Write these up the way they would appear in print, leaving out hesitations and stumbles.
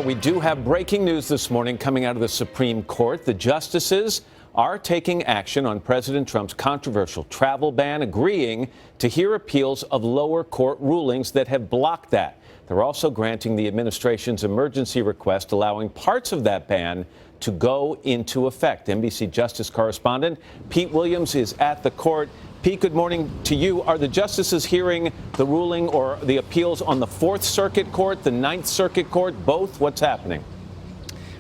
We do have breaking news this morning coming out of the Supreme Court. The justices are taking action on President Trump's controversial travel ban, agreeing to hear appeals of lower court rulings that have blocked that. They're also granting the administration's emergency request, allowing parts of that ban to go into effect. NBC Justice correspondent Pete Williams is at the court. Pete, good morning to you. Are the justices hearing the ruling or the appeals on the Fourth Circuit Court, the Ninth Circuit Court, both? What's happening?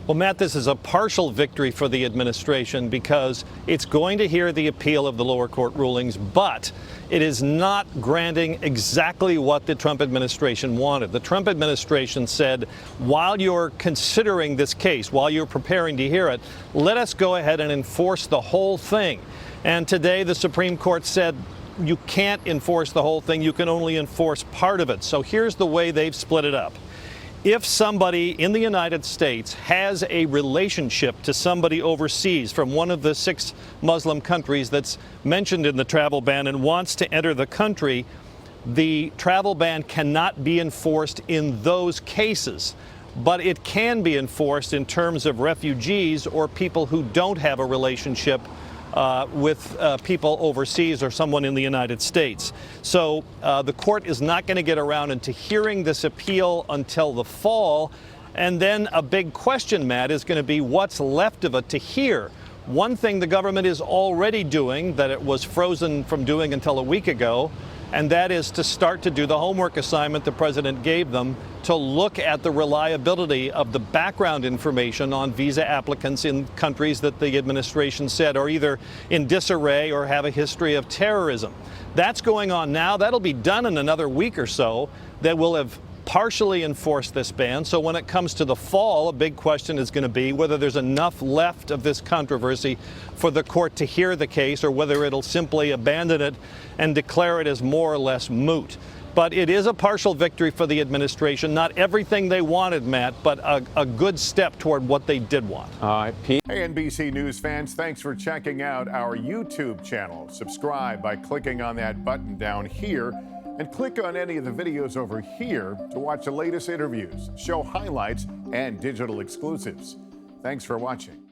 Well, Matt, this is a partial victory for the administration because it's going to hear the appeal of the lower court rulings, but it is not granting exactly what the Trump administration wanted. The Trump administration said, while you're considering this case, while you're preparing to hear it, let us go ahead and enforce the whole thing. And today the Supreme Court said you can't enforce the whole thing, you can only enforce part of it. So here's the way they've split it up. If somebody in the United States has a relationship to somebody overseas from one of the 6 Muslim countries that's mentioned in the travel ban and wants to enter the country, the travel ban cannot be enforced in those cases. But it can be enforced in terms of refugees or people who don't have a relationship with people overseas or someone in the United States. So the court is not going to get around into hearing this appeal until the fall. And then a big question, Matt, is going to be what's left of it to hear. One thing the government is already doing that it was frozen from doing until a week ago, and that is to start to do the homework assignment the president gave them to look at the reliability of the background information on visa applicants in countries that the administration said are either in disarray or have a history of terrorism. That's going on now. That'll be done in another week or so. That will have partially enforced this ban. So when it comes to the fall, a big question is going to be whether there's enough left of this controversy for the court to hear the case or whether it'll simply abandon it and declare it as more or less moot. But it is a partial victory for the administration. Not everything they wanted, Matt, but a good step toward what they did want. All right, Pete. Hey, NBC News fans, thanks for checking out our YouTube channel. Subscribe by clicking on that button down here and click on any of the videos over here to watch the latest interviews, show highlights, and digital exclusives. Thanks for watching.